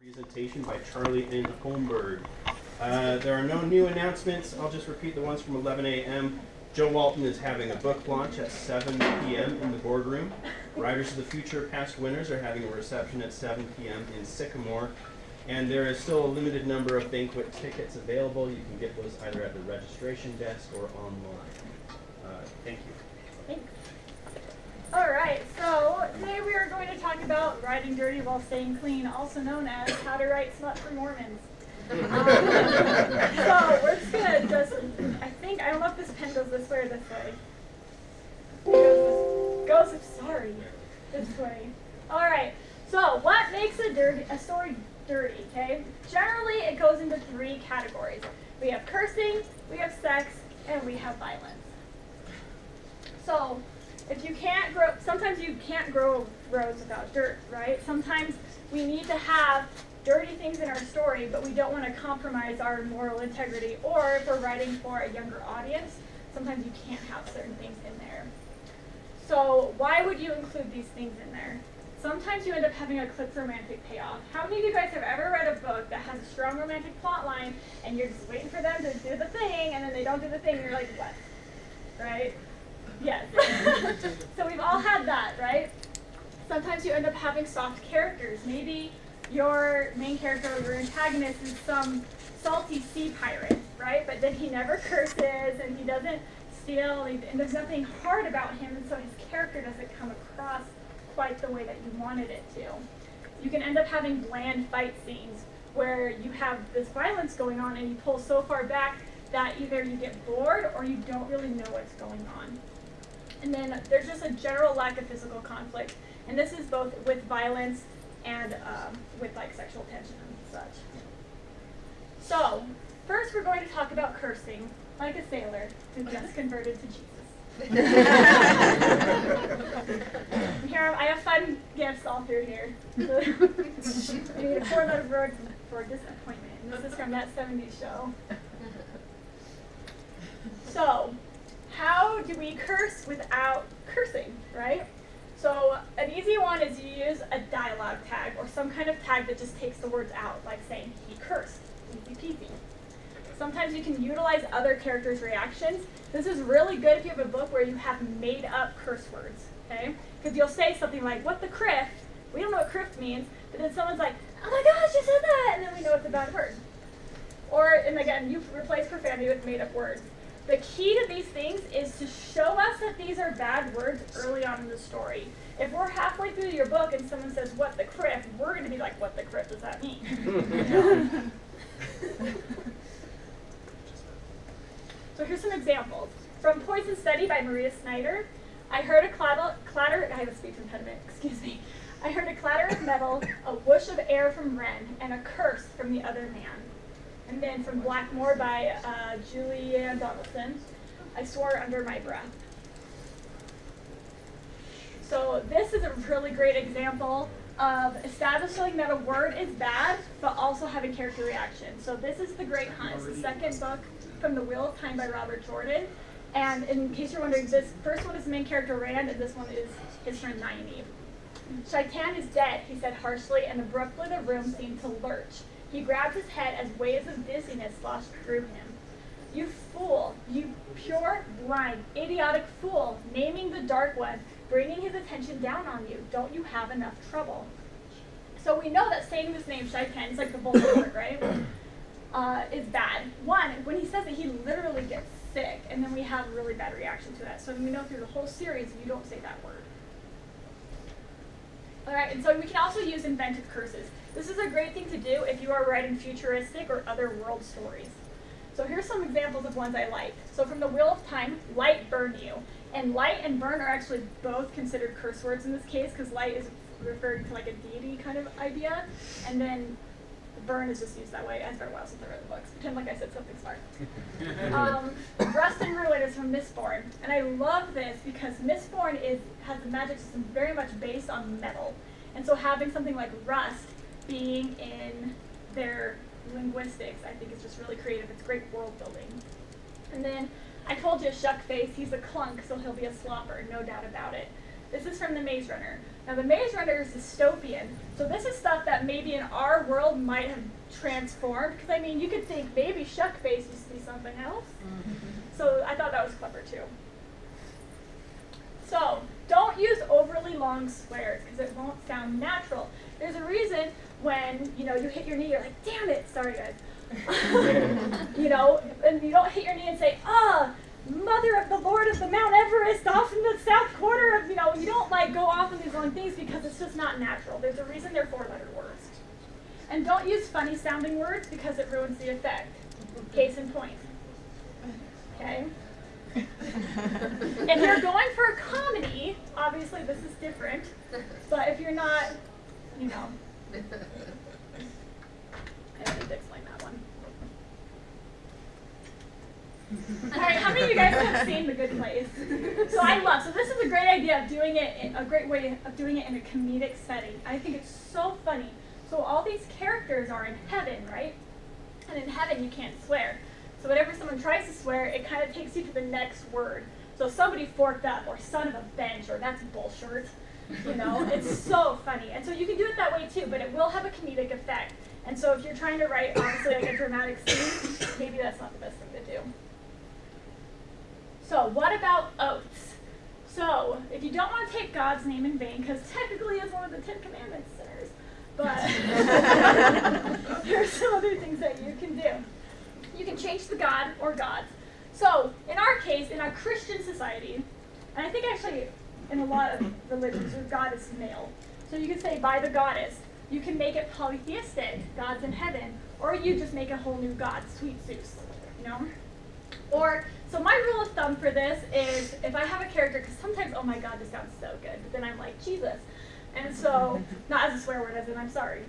Presentation by Charlie and Holmberg. There are no new announcements. I'll just repeat the ones from 11 a.m. Joe Walton is having a book launch at 7 p.m. in the boardroom. Riders of the Future past winners are having a reception at 7 p.m. in Sycamore. And there is still a limited number of banquet tickets available. You can get those either at the registration desk or online. Thank you. Thanks. All right, so today we are going to talk about riding dirty while staying clean, also known as how to write smut for Mormons. So we're just going to I don't know if this pen goes this way or this way. It goes this way. All right, so what makes a story dirty, okay? Generally, it goes into three categories. We have cursing, we have sex, and we have violence. So, sometimes you can't grow roads without dirt, right? Sometimes we need to have dirty things in our story, but we don't want to compromise our moral integrity. Or if we're writing for a younger audience, sometimes you can't have certain things in there. So why would you include these things in there? Sometimes you end up having a clipped romantic payoff. How many of you guys have ever read a book that has a strong romantic plot line, and you're just waiting for them to do the thing, and then they don't do the thing, and you're like, what? Right? Yes. So we've all had that, right? Sometimes you end up having soft characters. Maybe your main character or your antagonist is some salty sea pirate, right? But then he never curses and he doesn't steal and there's nothing hard about him, and so his character doesn't come across quite the way that you wanted it to. You can end up having bland fight scenes where you have this violence going on and you pull so far back that either you get bored or you don't really know what's going on. And then there's just a general lack of physical conflict. And this is both with violence and with like sexual tension and such. So, first we're going to talk about cursing, like a sailor who just converted to Jesus. Here, I have fun gifts all through here. I need a 4-letter word for disappointment. And this is from that 70s show. So, how do we curse without cursing, right? So an easy one is you use a dialogue tag or some kind of tag that just takes the words out, like saying, he cursed, easy peasy. Sometimes you can utilize other characters' reactions. This is really good if you have a book where you have made up curse words, okay? Because you'll say something like, what the crift? We don't know what crift means, but then someone's like, oh my gosh, you said that, and then we know it's a bad word. Or, and again, you replace profanity with made up words. The key to these things is to show us that these are bad words early on in the story. If we're halfway through your book and someone says, what the crift, we're going to be like, what the crift does that mean? So here's some examples. From Poison Study by Maria Snyder, I heard a clatter, I have a speech impediment, excuse me. I heard a clatter of metal, a whoosh of air from Wren, and a curse from the other man. And then from Blackmore by Julianne Donaldson, I swore under my breath. So this is a really great example of establishing that a word is bad, but also having character reaction. So this is The Great Hunt. It's the second book from The Wheel of Time by Robert Jordan. And in case you're wondering, this first one is the main character Rand, and this one is his friend Nynaeve. Shaitan is dead, he said harshly, and abruptly the room seemed to lurch. He grabbed his head as waves of dizziness sloshed through him. You fool, you pure, blind, idiotic fool, naming the Dark One, bringing his attention down on you. Don't you have enough trouble? So we know that saying this name, Shaitan, it's like the Voldemort, right? Is bad. One, when he says it, he literally gets sick, and then we have a really bad reaction to that. So we know through the whole series, you don't say that word. All right, and so we can also use inventive curses. This is a great thing to do if you are writing futuristic or other world stories. So here's some examples of ones I like. So from The Wheel of Time, light burn you. And light and burn are actually both considered curse words in this case, because light is referring to like a deity kind of idea, and then burn is just used that way. It's been a while since I read the books. Pretend like I said something smart. Rust and Ruin is from Mistborn. And I love this because Mistborn has a magic system very much based on metal. And so having something like rust being in their linguistics, I think is just really creative. It's great world building. And then I told you, Shuckface, he's a clunk, so he'll be a slopper, no doubt about it. This is from the Maze Runner. Now the Maze Runner is dystopian, so this is stuff that maybe in our world might have transformed, because I mean, you could think Baby Shuckface used to be something else. So I thought that was clever too. So, don't use overly long swears, because it won't sound natural. There's a reason when, you hit your knee, you're like, damn it, sorry guys. And you don't hit your knee and say, mother of the Lord of the Mount Everest off in the south corner of, you don't like go off on these long things because it's just not natural. There's a reason they're 4-letter words. And don't use funny sounding words because it ruins the effect. Case in point. Okay? If you're going for a comedy, obviously this is different. But if you're not, I don't need to explain that one. Alright, how many of you guys have seen The Good Place? So this is a great idea of doing it, a great way of doing it in a comedic setting. I think it's so funny. So all these characters are in heaven, right? And in heaven you can't swear. So whenever someone tries to swear, it kind of takes you to the next word. So somebody forked up, or son of a bench, or that's bullshit. It's so funny. And so you can do it that way too, but it will have a comedic effect. And so if you're trying to write, honestly, like a dramatic scene, maybe that's not the best thing to do. So what about oaths? So if you don't want to take God's name in vain, because technically it's one of the 10 Commandments, sinners, but there are some other things that you can do. You can change the God or gods. So in our case, in our Christian society, and I think actually in a lot of religions, your God is male. So you can say by the goddess. You can make it polytheistic, gods in heaven, or you just make a whole new god, sweet Zeus, Or, so my rule of thumb for this is if I have a character, because sometimes, oh my God, this sounds so good, but then I'm like, Jesus. And so, not as a swear word, as in I'm sorry.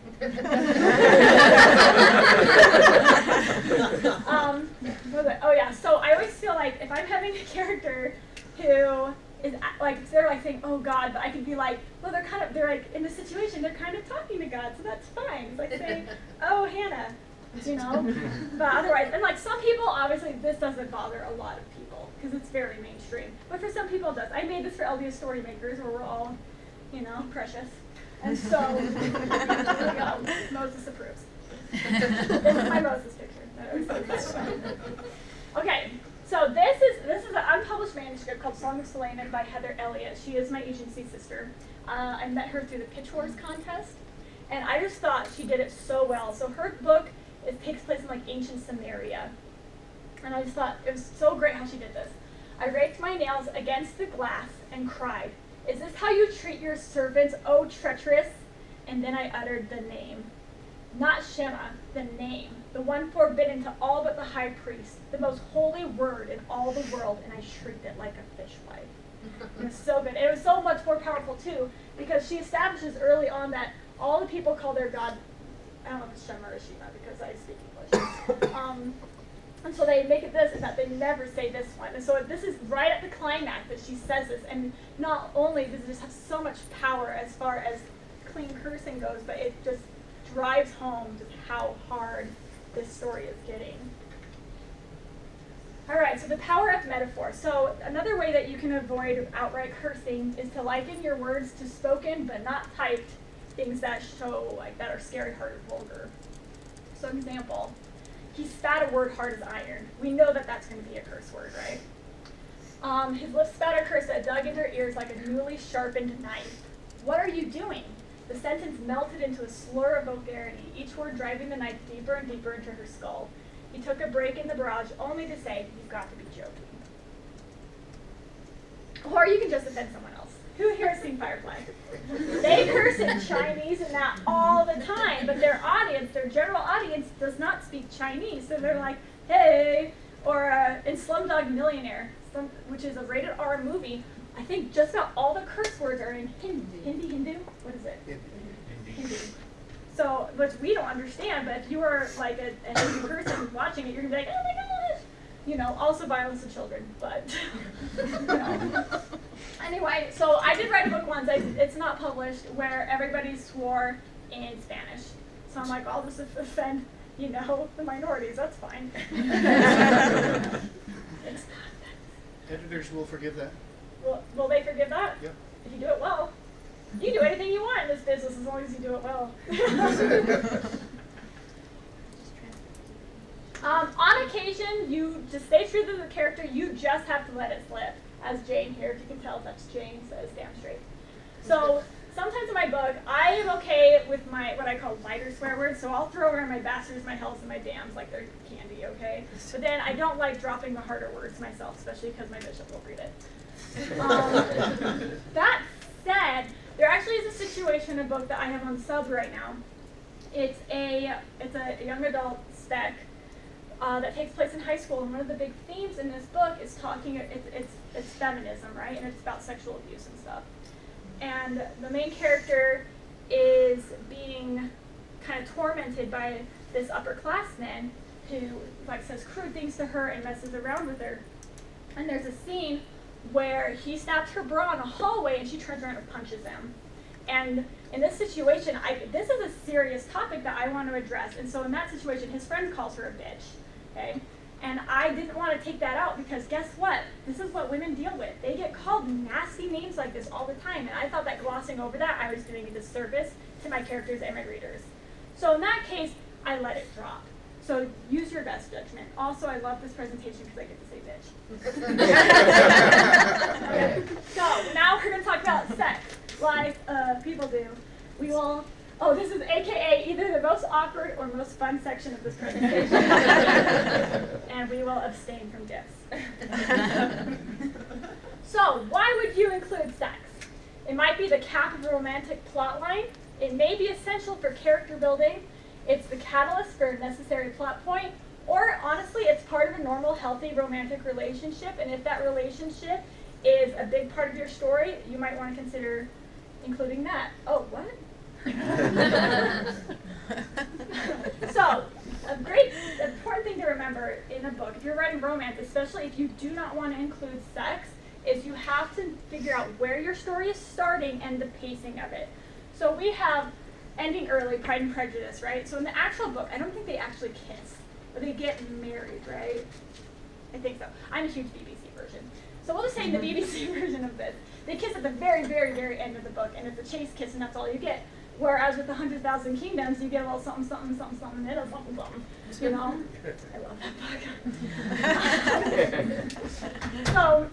So I always feel like if I'm having a character who is like, they're like saying, oh God, but I could be like, well, they're like, in the situation, they're kind of talking to God, so that's fine. It's like saying, oh, Hannah, But otherwise, and like some people, obviously, this doesn't bother a lot of people, because it's very mainstream. But for some people, it does. I made this for LTUE Story Makers, where we're all, precious. And so, there we go. Moses approves. This is my Moses picture. Okay, so this is an unpublished manuscript called Song of Suleiman by Heather Elliott. She is my agency sister. I met her through the Pitch Wars contest, and I just thought she did it so well. So her book, it takes place in like ancient Samaria, and I just thought it was so great how she did this. I raked my nails against the glass and cried, "Is this how you treat your servants, O treacherous?" And then I uttered the name. Not Shema, the name, the one forbidden to all but the high priest, the most holy word in all the world, and I shrieked it like a fishwife. It was so good. It was so much more powerful, too, because she establishes early on that all the people call their God, I don't know if it's Shema or Shema, because I speak English. And so they make it this, and that they never say this one. And so this is right at the climax that she says this, and not only does it just have so much power as far as clean cursing goes, but it just drives home just how hard this story is getting. All right, so the power of metaphor. So another way that you can avoid outright cursing is to liken your words to spoken but not typed things that show like that are scary, hard, or vulgar. So example, he spat a word hard as iron. We know that that's going to be a curse word, right? His lips spat a curse that dug into her ears like a newly sharpened knife. What are you doing? The sentence melted into a slur of vulgarity, each word driving the knife deeper and deeper into her skull. He took a break in the barrage only to say, "You've got to be joking." Or you can just offend someone else. Who here has seen Firefly? They curse in Chinese and that all the time, but their audience, their general audience, does not speak Chinese. So they're like, hey, or in Slumdog Millionaire, which is a rated R movie, I think just about all the curse words are in Hindu? What is it? Hindu. So, which we don't understand, but if you are like a Hindu person watching it, you're going to be like, oh my gosh! Also violence of children, but, Anyway, so I did write a book once, it's not published, where everybody swore in Spanish. So I'm like, I'll just offend, the minorities, that's fine. It's not. Editors will forgive that. Will they forgive that? Yep. if you do it well. You can do anything you want in this business as long as you do it well. On occasion, you just stay true to the character. You just have to let it slip. As Jane here, if you can tell, that's Jane, so it's damn straight. So sometimes in my book, I am okay with my what I call lighter swear words. So I'll throw around my bastards, my hells, and my damns like they're candy, okay? But then I don't like dropping the harder words myself, especially because my bishop will read it. That said, there actually is a situation in a book that I have on sub right now. It's a young adult spec that takes place in high school, and one of the big themes in this book is it's feminism, right? And it's about sexual abuse and stuff. And the main character is being kind of tormented by this upperclassman who like says crude things to her and messes around with her. And there's a scene where he snaps her bra in a hallway and she turns around and punches him. And in this situation, this is a serious topic that I want to address. And so in that situation, his friend calls her a bitch. Okay? And I didn't want to take that out because guess what? This is what women deal with. They get called nasty names like this all the time. And I thought that glossing over that, I was doing a disservice to my characters and my readers. So in that case, I let it drop. So use your best judgment. Also, I love this presentation because I get to say bitch. Okay. So now we're going to talk about sex, like people do. We will... Oh, this is AKA either the most awkward or most fun section of this presentation. And we will abstain from gifts. So, why would you include sex? It might be the cap of a romantic plot line. It may be essential for character building. It's the catalyst for a necessary plot point. Or, honestly, it's part of a normal, healthy, romantic relationship. And if that relationship is a big part of your story, you might want to consider including that. Oh, what? So, a great important thing to remember in a book, if you're writing romance, especially if you do not want to include sex, is you have to figure out where your story is starting and the pacing of it. So we have ending early, Pride and Prejudice, right? So in the actual book, I don't think they actually kiss, but they get married, right? I think so. I'm a huge BBC version. So we'll just say in the BBC version of this, they kiss at the very, very, very end of the book, and it's a chase kiss, and that's all you get. Whereas with the 100,000 Kingdoms, you get a little something, something, something, something, and a something, something. You know? I love that book. So,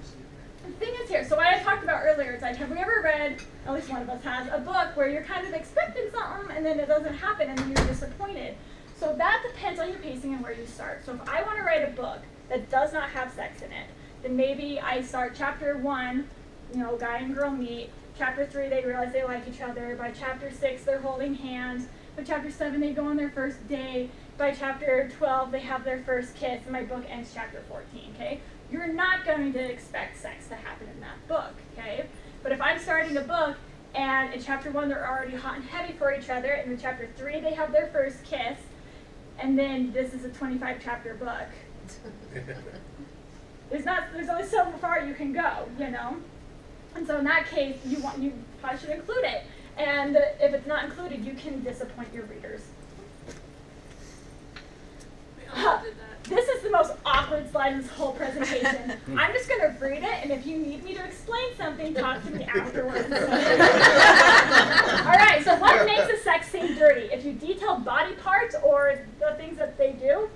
the thing is here, so what I talked about earlier, it's like, have we ever read, at least one of us has, a book where you're kind of expecting something, and then it doesn't happen, and then you're disappointed? So that depends on your pacing and where you start. So if I want to write a book that does not have sex in it, then maybe I start chapter 1, you know, guy and girl meet. Chapter 3, they realize they like each other. By chapter 6, they're holding hands. By chapter 7, they go on their first date. By chapter 12, they have their first kiss. And my book ends chapter 14, okay? You're not going to expect sex to happen in that book, okay? But if I'm starting a book, and in chapter 1, they're already hot and heavy for each other, and in chapter 3, they have their first kiss, and then this is a 25-chapter book. There's only so far you can go, you know? And so in that case, you probably should include it. And if it's not included, you can disappoint your readers. This is the most awkward slide in this whole presentation. I'm just going to read it, and if you need me to explain something, talk to me afterwards. All right, so what makes a sex scene dirty? If you detail body parts or the things that they do,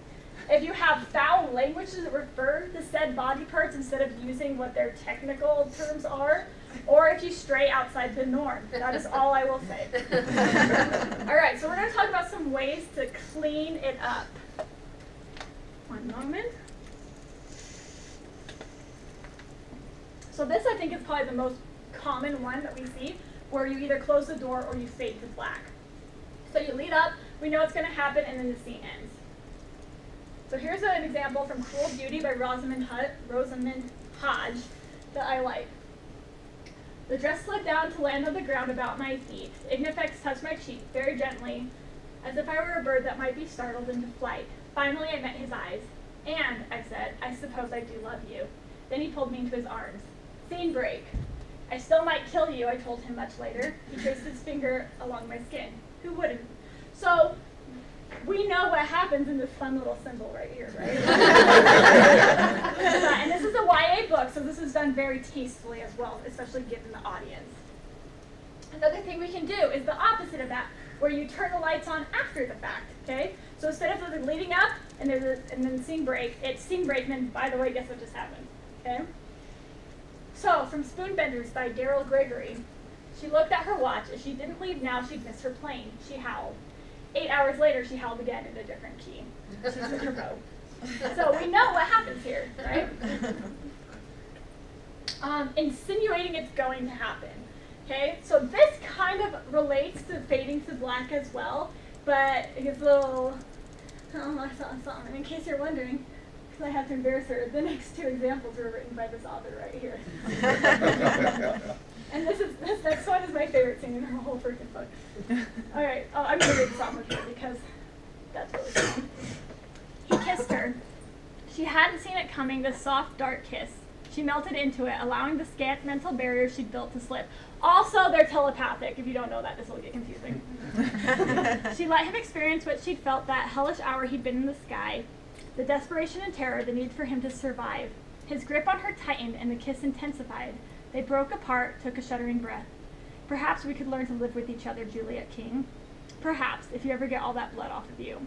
if you have foul language that refer to said body parts instead of using what their technical terms are, or if you stray outside the norm. That is all I will say. All right, so we're going to talk about some ways to clean it up. One moment. So this, I think, is probably the most common one that we see, where you either close the door or you fade to black. So you lead up, we know what's going to happen, and then the scene ends. So here's an example from Cruel Beauty by Rosamund Hodge that I like. The dress slid down to land on the ground about my feet. Ignifex touched my cheek very gently, as if I were a bird that might be startled into flight. Finally, I met his eyes. And, I said, I suppose I do love you. Then he pulled me into his arms. Scene break. I still might kill you, I told him much later. He traced his finger along my skin. Who wouldn't? So, we know what happens in this fun little symbol right here, right? And this is a YA book, so this is done very tastefully as well, especially given the audience. Another thing we can do is the opposite of that, where you turn the lights on after the fact, okay? So instead of the leading up and then scene break, it's scene break, and then, by the way, guess what just happened, okay? So, from Spoonbenders by Daryl Gregory, she looked at her watch. If she didn't leave now, she'd miss her plane. She howled. 8 hours later, she howled again in a different key. She's a turbo. So we know what happens here, right? Insinuating it's going to happen. Okay, so this kind of relates to Fading to Black as well, but it gets a little, I saw something, in case you're wondering, because I have to embarrass her, the next 2 examples were written by this author right here. And this next one is my favorite scene in her whole freaking book. All right, I'm going to read this off of here because that's really cool. He kissed her. She hadn't seen it coming, this soft, dark kiss. She melted into it, allowing the scant mental barrier she'd built to slip. Also, they're telepathic. If you don't know that, this will get confusing. She let him experience what she'd felt that hellish hour he'd been in the sky, the desperation and terror, the need for him to survive. His grip on her tightened, and the kiss intensified. They broke apart, took a shuddering breath. Perhaps we could learn to live with each other, Juliet King. Perhaps, if you ever get all that blood off of you.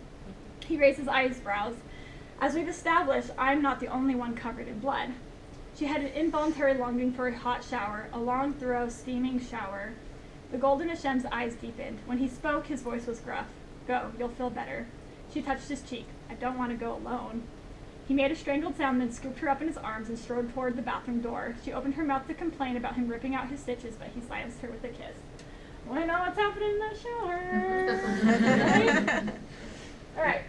He raised his eyebrows. As we've established, I'm not the only one covered in blood. She had an involuntary longing for a hot shower, a long, thorough, steaming shower. The golden Hashem's eyes deepened. When he spoke, his voice was gruff. Go, you'll feel better. She touched his cheek. I don't want to go alone. He made a strangled sound, then scooped her up in his arms and strode toward the bathroom door. She opened her mouth to complain about him ripping out his stitches, but he silenced her with a kiss. Want to know what's happening in that shower? Right? All right.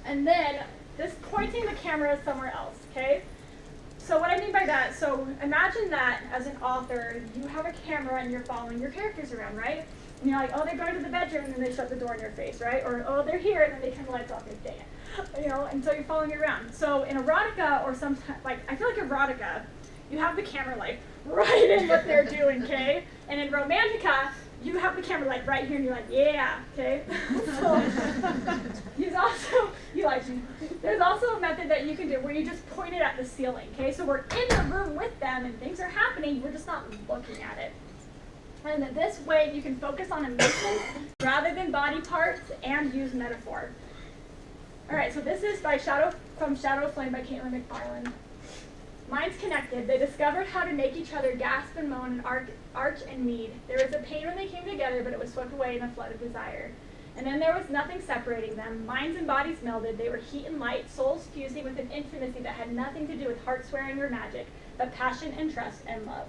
And then this pointing the camera somewhere else, okay? So what I mean by that, so imagine that as an author, you have a camera and you're following your characters around, right? And you're like, oh, they're going to the bedroom, and then they shut the door in your face, right? Or, oh, they're here, and then they turn the lights off, and dang it. You know, and so you're following it around. So in erotica, or sometimes, like, I feel like erotica, you have the camera, like, right in what they're doing, okay? And in romantica, you have the camera, like, right here, and you're like, yeah, okay? So there's also a method that you can do where you just point it at the ceiling, okay? So we're in the room with them, and things are happening, we're just not looking at it. And this way, you can focus on emotions rather than body parts and use metaphor. All right, so this is from Shadow of Flame by Caitlin McFarland. Minds connected, they discovered how to make each other gasp and moan and arch and need. There was a pain when they came together, but it was swept away in a flood of desire. And then there was nothing separating them. Minds and bodies melded. They were heat and light, souls fusing with an intimacy that had nothing to do with heart swearing or magic, but passion and trust and love.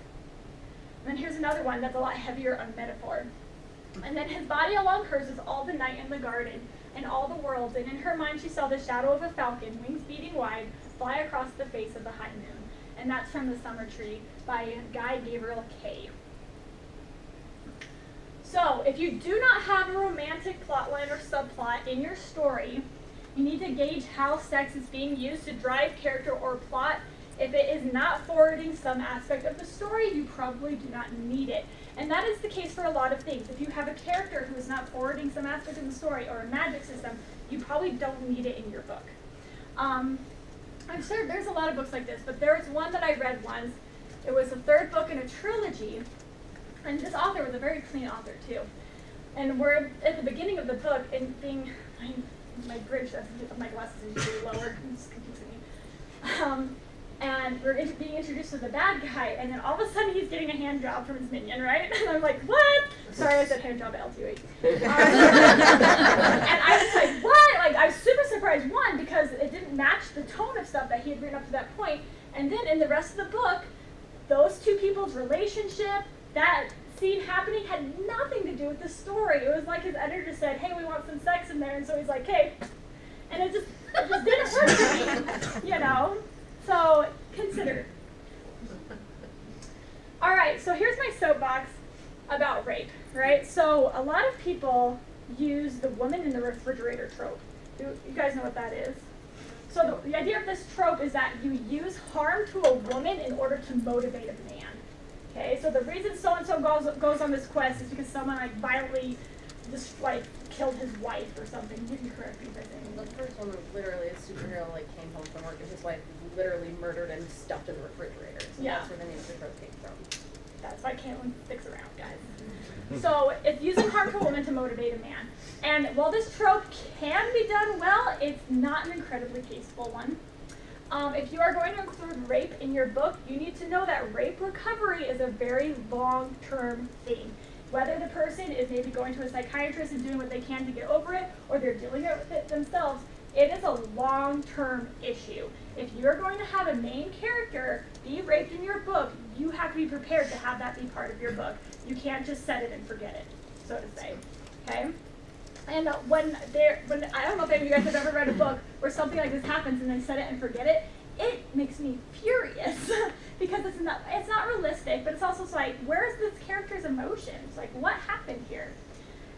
And then here's another one that's a lot heavier on metaphor. And then his body along hers is all the night in the garden, and all the worlds, and in her mind she saw the shadow of a falcon, wings beating wide, fly across the face of the high moon. And that's from The Summer Tree by Guy Gabriel Kay. So, if you do not have a romantic plotline or subplot in your story, you need to gauge how sex is being used to drive character or plot. If it is not forwarding some aspect of the story, you probably do not need it. And that is the case for a lot of things. If you have a character who is not forwarding some aspect of the story or a magic system, you probably don't need it in your book. I'm sure there's a lot of books like this, but there was one that I read once. It was the 3rd book in a trilogy, and this author was a very clean author too. And we're at the beginning of the book, and my bridge of my glasses is usually lower. It's confusing me. And we're being introduced to the bad guy, and then all of a sudden he's getting a hand job from his minion, right? And I'm like, what? Sorry, I said hand job at LTUE. And I was like, what? Like, I was super surprised, one, because it didn't match the tone of stuff that he had written up to that point, and then in the rest of the book, those two people's relationship, that scene happening had nothing to do with the story. It was like his editor said, hey, we want some sex in there, and so he's like, hey. And it just didn't work for me, you know? So, consider. All right, so here's my soapbox about rape, right? So, a lot of people use the woman in the refrigerator trope. You guys know what that is? So, the idea of this trope is that you use harm to a woman in order to motivate a man. Okay, so the reason so-and-so goes on this quest is because someone like violently just like killed his wife or something. You can correct me if I say anything. The first one was literally a superhero like came home from work and his wife literally murdered and stuffed in the refrigerator. So yeah. That's where the name of the trope came from. That's why Caitlin sticks around, guys. So it's using harmful women to motivate a man. And while this trope can be done well, it's not an incredibly tasteful one. If you are going to include rape in your book, you need to know that rape recovery is a very long-term thing. Whether the person is maybe going to a psychiatrist and doing what they can to get over it, or they're dealing with it themselves, it is a long-term issue. If you're going to have a main character be raped in your book, you have to be prepared to have that be part of your book. You can't just set it and forget it, so to say. Okay? And when I don't know if any of you guys have ever read a book where something like this happens and they set it and forget it, it makes me furious because it's not realistic, but it's also like, where's this character's emotions? Like, what happened here?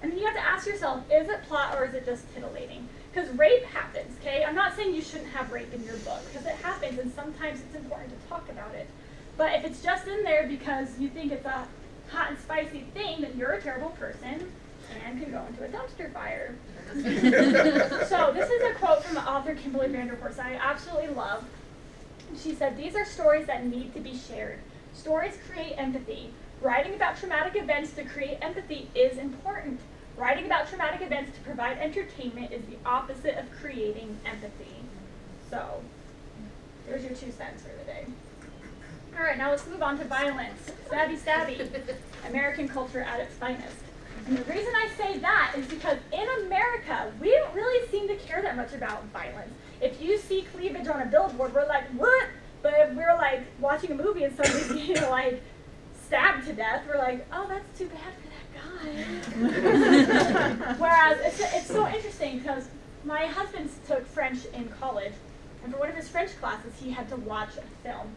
And then you have to ask yourself, is it plot or is it just titillating? Because rape happens, okay? I'm not saying you shouldn't have rape in your book, because it happens and sometimes it's important to talk about it. But if it's just in there because you think it's a hot and spicy thing, then you're a terrible person and can go into a dumpster fire. So this is a quote from the author Kimberly Vanderhorst I absolutely love. She said, "These are stories that need to be shared. Stories create empathy. Writing about traumatic events to create empathy is important. Writing about traumatic events to provide entertainment is the opposite of creating empathy." So, there's your 2 cents for the day. All right, now let's move on to violence. Stabby, stabby. American culture at its finest. And the reason I say that is because in America, we don't really seem to care that much about violence. If you see cleavage on a billboard, we're like, what? But if we're like watching a movie and somebody's like stabbed to death, we're like, oh, that's too bad for that guy. Whereas it's so interesting because my husband took French in college, and for one of his French classes, he had to watch a film.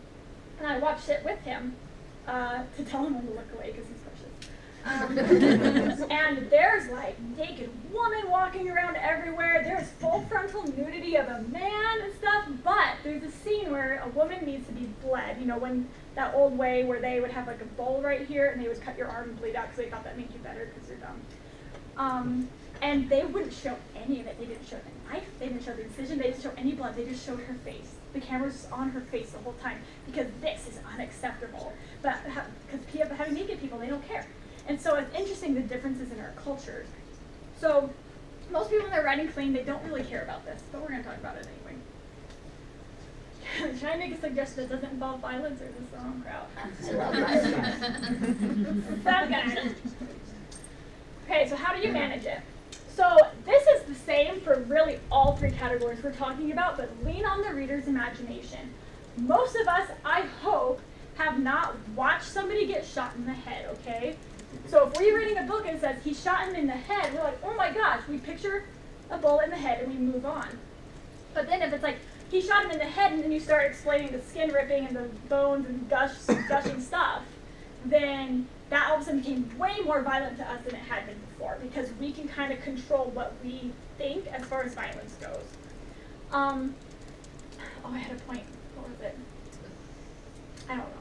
And I watched it with him to tell him when to look away because he's precious. And there's like naked woman walking around everywhere. There's full frontal nudity of a man and stuff. But there's a scene where a woman needs to be bled. You know, when that old way where they would have like a bowl right here and they would cut your arm and bleed out because they thought that made you better because you're dumb. And they wouldn't show any of it. They didn't show the knife. They didn't show the incision. They didn't show any blood. They just showed her face. The camera was on her face the whole time because this is unacceptable. But because having naked people, they don't care. And so it's interesting the differences in our cultures. So most people when they're writing clean, they don't really care about this, but we're going to talk about it anyway. Should I make a suggestion that doesn't involve violence, or is this the wrong crowd? I love violence. Okay, so how do you manage it? So this is the same for really all 3 categories we're talking about, but lean on the reader's imagination. Most of us, I hope, have not watched somebody get shot in the head, okay? So if we're reading a book and it says he shot him in the head, we're like, oh my gosh, we picture a bullet in the head and we move on. But then if it's like he shot him in the head and then you start explaining the skin ripping and the bones and gushing stuff, then that all of a sudden became way more violent to us than it had been before because we can kind of control what we think as far as violence goes. Oh, I had a point. What was it? I don't know.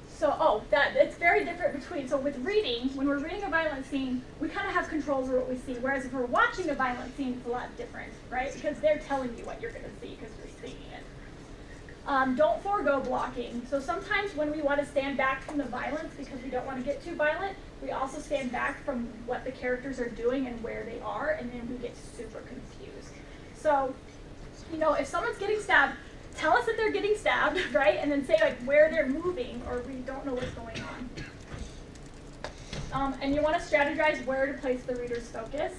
So, that it's very different between, so with reading, when we're reading a violent scene, we kind of have control over what we see, whereas if we're watching a violent scene, it's a lot different, right? Because they're telling you what you're going to see because you're seeing it. Don't forego blocking. So sometimes when we want to stand back from the violence because we don't want to get too violent, we also stand back from what the characters are doing and where they are, and then we get super confused. So, you know, if someone's getting stabbed, tell us that they're getting stabbed, right? And then say like where they're moving or we don't know what's going on. And you want to strategize where to place the reader's focus.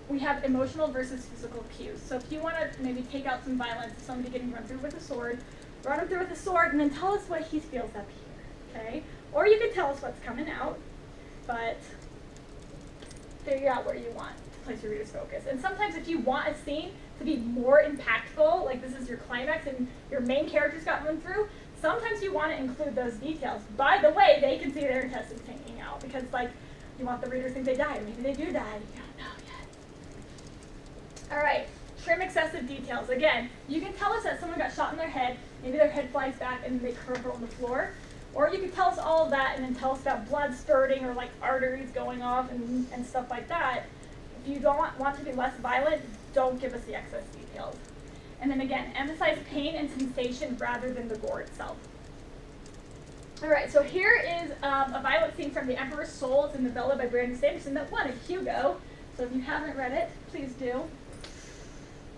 We have emotional versus physical cues. So if you want to maybe take out some violence, somebody getting run through with a sword, run him through with a sword and then tell us what he feels up here, okay? Or you could tell us what's coming out, but figure out where you want to place your reader's focus. And sometimes if you want a scene to be more impactful, like this is your climax and your main characters got run through, sometimes you want to include those details. By the way, they can see their intestines hanging out because like you want the reader to think they died, or maybe they do die, you don't know yet. All right, trim excessive details. Again, you can tell us that someone got shot in their head, maybe their head flies back and they crumple on the floor. Or you can tell us all of that and then tell us about blood spurting or like arteries going off and stuff like that. If you don't want to be less violent, don't give us the excess details. And then again, emphasize pain and sensation rather than the gore itself. All right, so here is a violent scene from The Emperor's Soul. It's a novella by Brandon Sanderson that won a Hugo. So if you haven't read it, please do.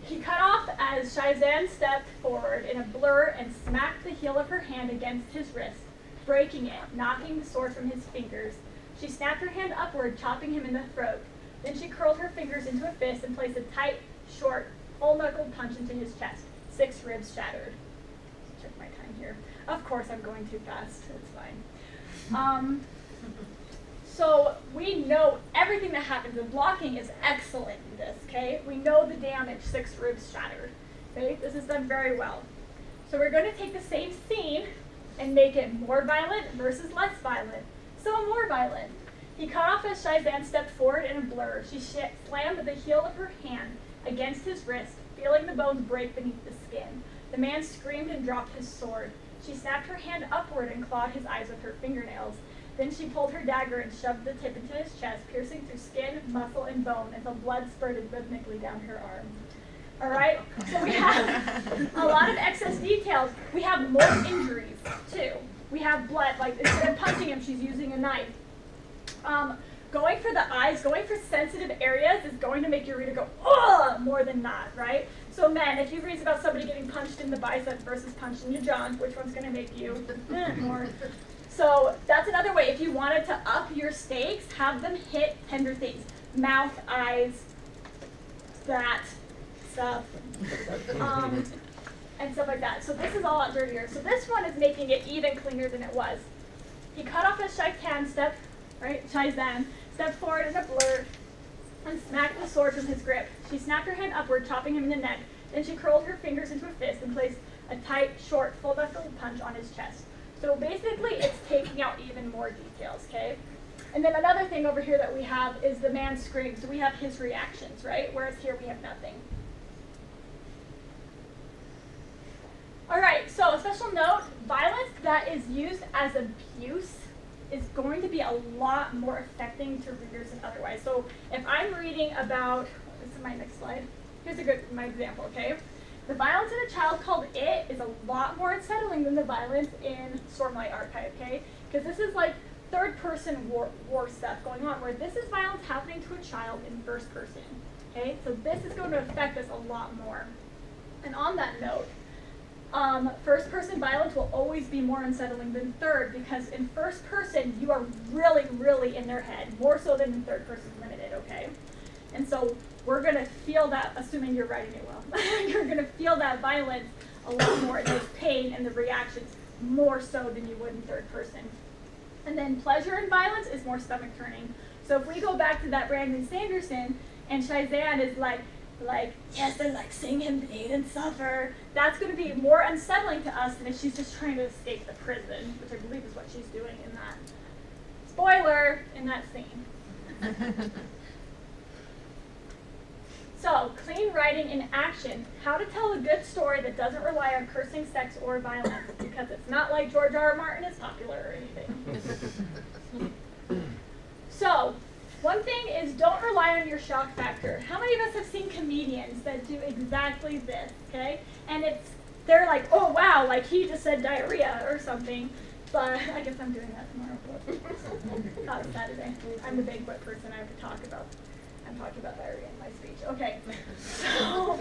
He cut off as Shizan stepped forward in a blur and smacked the heel of her hand against his wrist, breaking it, knocking the sword from his fingers. She snapped her hand upward, chopping him in the throat. Then she curled her fingers into a fist and placed a tight, short, full-knuckled punch into his chest. 6 ribs shattered. Check my time here. Of course, I'm going too fast. It's fine. So we know everything that happens. The blocking is excellent in this, okay? We know the damage, 6 ribs shattered. Okay, this is done very well. So we're going to take the same scene and make it more violent versus less violent. So more violent. He cut off as Shizan stepped forward in a blur. She slammed the heel of her hand against his wrist, feeling the bones break beneath the skin. The man screamed and dropped his sword. She snapped her hand upward and clawed his eyes with her fingernails. Then she pulled her dagger and shoved the tip into his chest, piercing through skin, muscle, and bone until blood spurted rhythmically down her arm. All right? So we have a lot of excess details. We have more injuries, too. We have blood. Like, instead of punching him, she's using a knife. Going for the eyes, going for sensitive areas is going to make your reader go, ugh, more than not, right? So men, if you read about somebody getting punched in the bicep versus punched in your junk, which one's going to make you more? So that's another way. If you wanted to up your stakes, have them hit tender things. Mouth, eyes, that stuff, and stuff like that. So this is a lot dirtier. So this one is making it even cleaner than it was. He cut off his Shizan stepped forward in a blur and smacked the sword from his grip. She snapped her hand upward, chopping him in the neck. Then she curled her fingers into a fist and placed a tight, short, full-knuckled punch on his chest. So basically, it's taking out even more details, okay? And then another thing over here that we have is the man scream. So we have his reactions, right? Whereas here we have nothing. All right, so a special note, violence that is used as abuse is going to be a lot more affecting to readers than otherwise. So if I'm reading about, this is my next slide. Here's my example, okay? The violence in A Child Called It is a lot more unsettling than the violence in Stormlight Archive, okay? Because this is like third-person war stuff going on, where this is violence happening to a child in first person, okay? So this is going to affect us a lot more. And on that note, first-person violence will always be more unsettling than third, because in first person, you are really, really in their head, more so than in third person limited, okay? And so we're going to feel that, assuming you're writing it well, you're going to feel that violence a lot more, and those pain and the reactions more so than you would in third person. And then pleasure in violence is more stomach-turning. So if we go back to that Brandon Sanderson, and Shizan is like, yes, and like seeing him bleed and suffer, that's going to be more unsettling to us than if she's just trying to escape the prison, which I believe is what she's doing in that. Spoiler, in that scene. So, clean writing in action. How to tell a good story that doesn't rely on cursing, sex, or violence, because it's not like George R.R. Martin is popular or anything. So, one thing is don't rely on your shock factor. How many of us have seen comedians that do exactly this, okay? And they're like, oh wow, like he just said diarrhea or something. But I guess I'm doing that tomorrow. Not Saturday. I'm the banquet person. I have to talk about. I'm talking about diarrhea in my speech. Okay. So,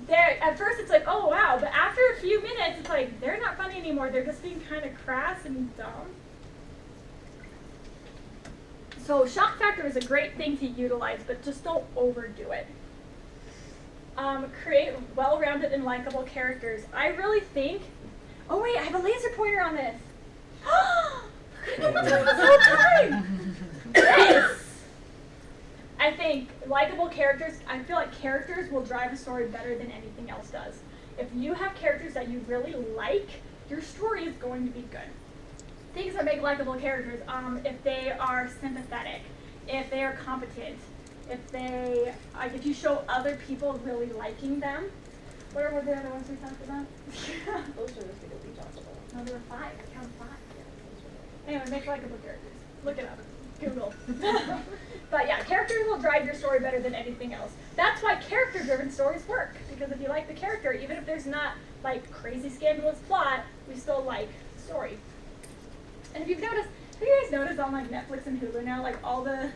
at first it's like, oh wow, but after a few minutes, it's like they're not funny anymore. They're just being kind of crass and dumb. So shock factor is a great thing to utilize, but just don't overdo it. Create well-rounded and likable characters. I really think, oh wait, I have a laser pointer on this. I've been doing this whole time. Yes. I think likable characters, I feel like characters will drive a story better than anything else does. If you have characters that you really like, your story is going to be good. Things that make likable characters, if they are sympathetic, if they are competent, if you show other people really liking them. What were the other ones we talked about? Those are the people we talked about. No, there were 5. I counted 5. Anyway, make likable characters. Look it up. Google. But yeah, characters will drive your story better than anything else. That's why character-driven stories work. Because if you like the character, even if there's not like crazy scandalous plot, we still like the story. And if you've noticed, have you guys noticed on like Netflix and Hulu now, like all the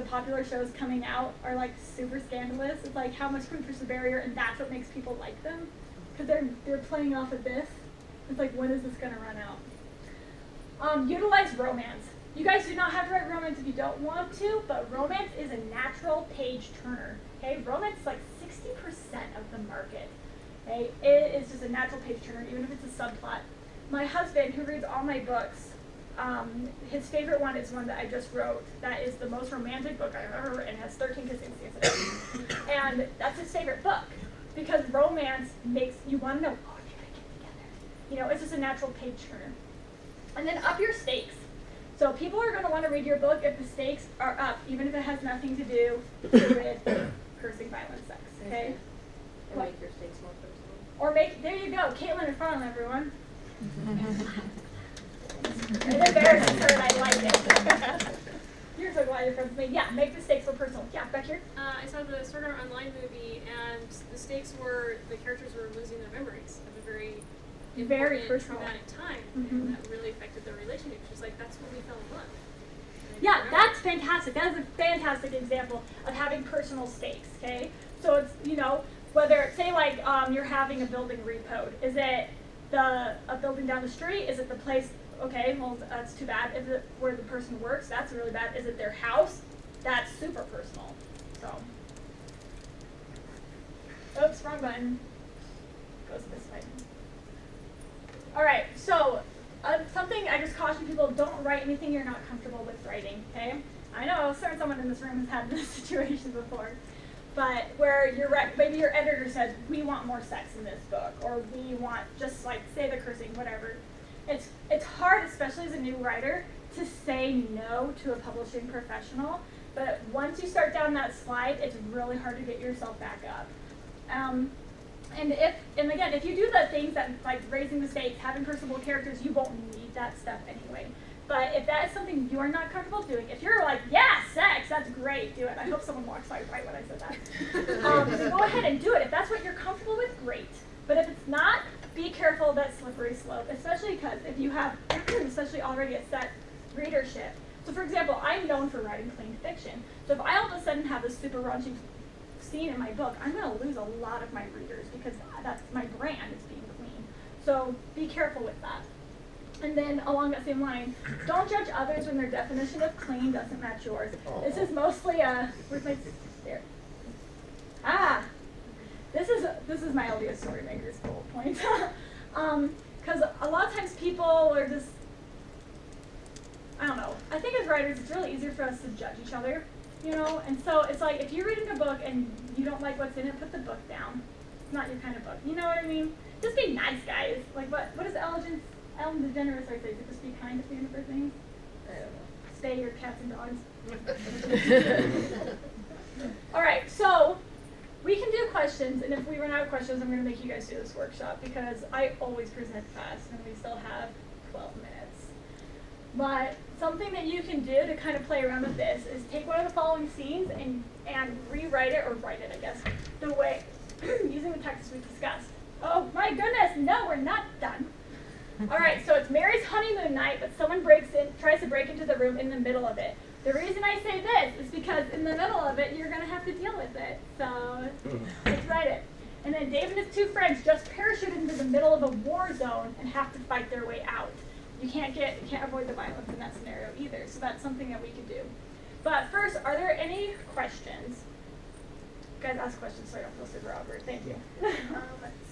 popular shows coming out are like super scandalous? It's like how much proof is the barrier, and that's what makes people like them, because they're playing off of this. It's like, when is this gonna run out? Utilize romance. You guys do not have to write romance if you don't want to, but romance is a natural page turner. Okay, romance is like 60% of the market. Okay, it is just a natural page turner, even if it's a subplot. My husband, who reads all my books, his favorite one is one that I just wrote. That is the most romantic book I've ever written. It has 13 kissing scenes in it. And that's his favorite book, because romance makes you want to know, oh, they gotta get together. You know, it's just a natural page turner. And then up your stakes. So people are going to want to read your book if the stakes are up, even if it has nothing to do with cursing, violence, sex. Okay? And make your stakes more personal. Or there you go, Caitlin in front of everyone. It embarrasses her and I like it. You're so glad you're friends with me. Yeah, make the stakes more personal. Yeah, back here. I saw the Sword Art Online movie, and the stakes were the characters were losing their memories of a very personal, traumatic time, and that really affected their relationship. She's like, that's when we fell in love. Yeah, that's fantastic. That is a fantastic example of having personal stakes, okay? So it's, you know, whether, say like you're having a building repoed. Is it a building down the street? Is it the place, okay, well, that's too bad. Is it where the person works? That's really bad. Is it their house? That's super personal, so. Oops, wrong button. Goes this way. All right, so something I just caution people, don't write anything you're not comfortable with writing, okay? I know someone in this room has had this situation before, but where maybe your editor says, we want more sex in this book, or we want just like, say the cursing, whatever. It's hard, especially as a new writer, to say no to a publishing professional, but once you start down that slide, it's really hard to get yourself back up. And again, if you do the things that, like raising the stakes, having personable characters, you won't need that stuff anyway. But if that is something you are not comfortable doing, if you're like, yeah, sex, that's great, do it. I hope someone walks by right when I said that. So go ahead and do it. If that's what you're comfortable with, great. But if it's not, be careful of that slippery slope, especially because if you have, especially already a set readership. So for example, I'm known for writing clean fiction. So if I all of a sudden have a super raunchy scene in my book, I'm going to lose a lot of my readers because that's my brand is being clean. So be careful with that. And then along that same line, don't judge others when their definition of clean doesn't match yours. This is mostly where's my there? This is my LDS story maker's bullet point. Because a lot of times people are just, I don't know. I think as writers, it's really easier for us to judge each other. You know, and so it's like if you're reading a book and you don't like what's in it, put the book down. It's not your kind of book. You know what I mean? Just be nice, guys. Like what is Ellen DeGeneres always say? Just be kind to the end of her things. I don't know. Stay your cats and dogs. All right, so we can do questions, and if we run out of questions, I'm going to make you guys do this workshop because I always present fast, and we still have 12 minutes. But something that you can do to kind of play around with this is take one of the following scenes and rewrite it, or write it, I guess, the way, using the text we discussed. Oh my goodness, no, we're not done. All right, so it's Mary's honeymoon night, but someone tries to break into the room in the middle of it. The reason I say this is because in the middle of it, you're going to have to deal with it. So let's write it. And then Dave and his two friends just parachuted into the middle of a war zone and have to fight their way out. You can't avoid the violence in that scenario either. So that's something that we could do. But first, are there any questions? You guys ask questions so I don't feel super awkward. Thank you.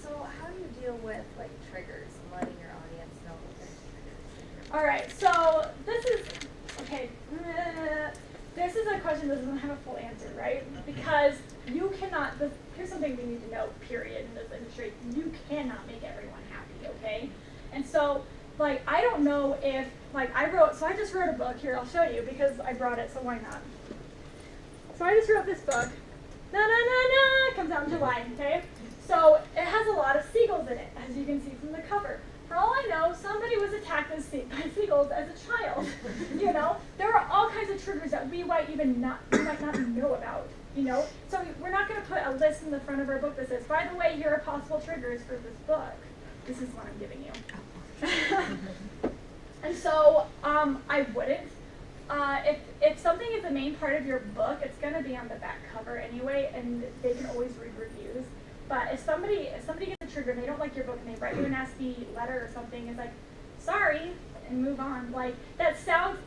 So how do you deal with like triggers and letting your audience know that there's triggers? All right, so this is, okay, this is a question that doesn't have a full answer, right? Because you cannot, here's something we need to know, period, in this industry. You cannot make everyone happy, okay? And so, like, I don't know if, like, so I just wrote a book. Here, I'll show you because I brought it, so why not? So I just wrote this book. Na na na na, it comes out in July, okay? So it has a lot of seagulls in it, as you can see from the cover. For all I know, somebody was attacked by seagulls as a child. You know, there are all kinds of triggers that we might not know about. You know, so we're not going to put a list in the front of our book that says, by the way, here are possible triggers for this book. This is what I'm giving you. And so I wouldn't. If something is the main part of your book, it's going to be on the back cover anyway, and they can always read reviews. But if somebody gets a trigger and they don't like your book and they write you a nasty letter or something, it's like, sorry, and move on. Like that sounds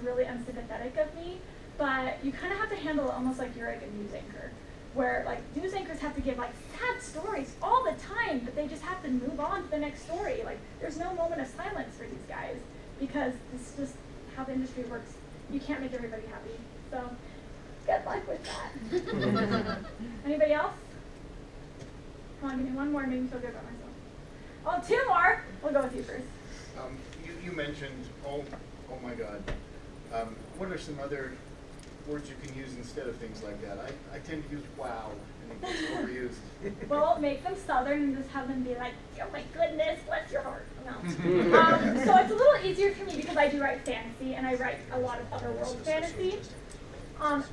really unsympathetic of me, but you kind of have to handle it almost like you're like a news anchor, where like news anchors have to give like sad stories all the time, but they just have to move on to the next story. Like there's no moment of silence for these guys because this is just how the industry works. You can't make everybody happy. So good luck with that. Anybody else? Come on, give me one more and make me feel good about myself. Oh, 2 more. We'll go with you first. You mentioned, oh my God. What are some other words you can use instead of things like that? I tend to use wow, and it gets overused. Well, make them southern and just have them be like, oh my goodness, bless your heart. No. So it's a little easier for me because I do write fantasy and I write a lot of other world fantasy.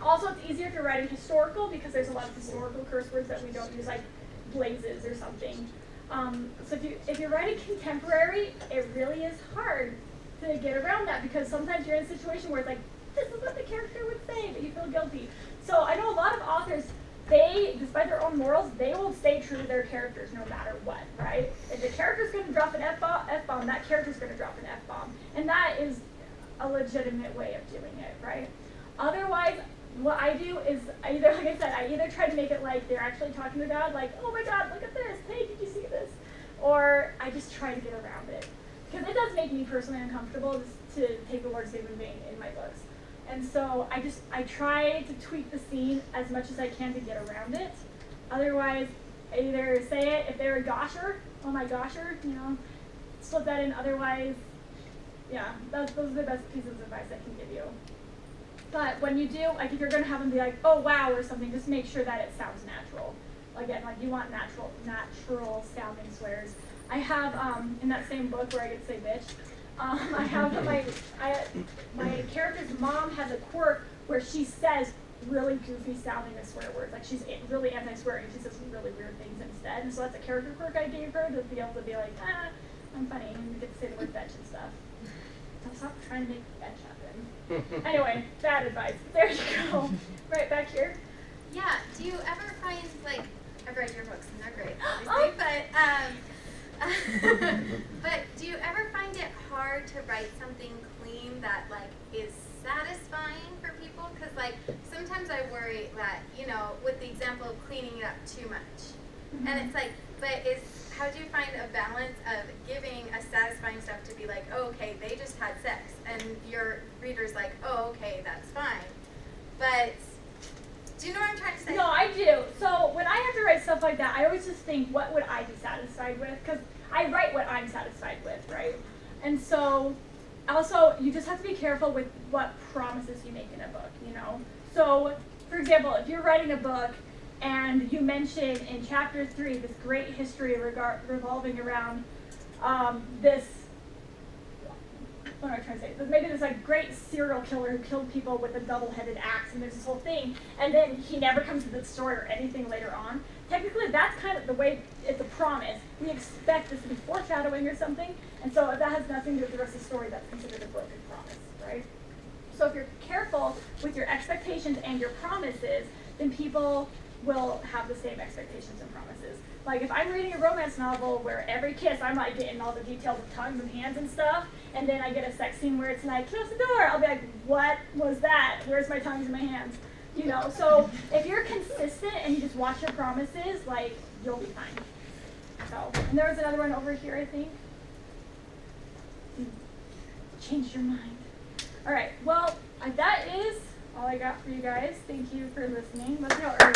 Also, it's easier if you're writing historical because there's a lot of historical curse words that we don't use, like blazes or something. So if you're writing contemporary, it really is hard to get around that because sometimes you're in a situation where it's like, this is what the character would say, but you feel guilty. So I know a lot of authors, they, despite their own morals, they will stay true to their characters no matter what, right? If the character's going to drop an F-bomb, that character's going to drop an F-bomb. And that is a legitimate way of doing it, right? Otherwise, what I do is, I either try to make it like they're actually talking to God, like, oh my God, look at this, hey, did you see this? Or I just try to get around it. Because it does make me personally uncomfortable just to take the Lord's name in vain in my books. And so I try to tweak the scene as much as I can to get around it. Otherwise, I either say it, if they're a gosher, oh my gosher, slip that in. Otherwise, yeah, those are the best pieces of advice I can give you. But when you do, like if you're going to have them be like, oh wow, or something, just make sure that it sounds natural. Again, like you want natural sounding swears. I have, in that same book where I get to say bitch, I have my character's mom has a quirk where she says really goofy sounding swear words. Like she's really anti-swearing. She says really weird things instead. And so that's a character quirk I gave her to be able to be like, I'm funny, and you get to say the word bitch and stuff. So stop trying to make bitch happen. Anyway, bad advice. There you go. Right back here. Yeah. Do you ever find, like, I've read your books and they're great, obviously, but do you ever find it hard to write something clean that, like, is satisfying for people? Because, like, sometimes I worry that, with the example of cleaning it up too much. Mm-hmm. And it's like, how do you find a balance of giving a satisfying stuff to be like, oh, okay, they just had sex, and your reader's like, oh, okay, that's fine. But do you know what I'm trying to say? No, I do. So when I have to write stuff like that, I always just think, what would I be satisfied with? Because I write what I'm satisfied with, right? And so also, you just have to be careful with what promises you make in a book, So, for example, if you're writing a book and you mention in chapter 3 this great history revolving around this, what am I trying to say? Maybe there's like great serial killer who killed people with a double-headed axe, and there's this whole thing, and then he never comes to the story or anything later on. Technically, that's kind of the way it's a promise. We expect this to be foreshadowing or something, and so if that has nothing to do with the rest of the story, that's considered a broken promise, right? So if you're careful with your expectations and your promises, then people will have the same expectations and promises. Like if I'm reading a romance novel where every kiss I'm like getting all the details of tongues and hands and stuff, and then I get a sex scene where it's like, close the door, I'll be like, what was that? Where's my tongues and my hands? So if you're consistent and you just watch your promises, like, you'll be fine. So, and there was another one over here, I think. Changed your mind. All right, well, that is all I got for you guys. Thank you for listening. Let's go early.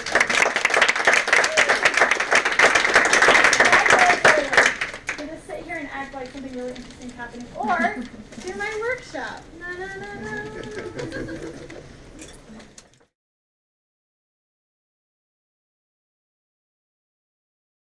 So just sit here and act like something really interesting is happening, or do my workshop. No.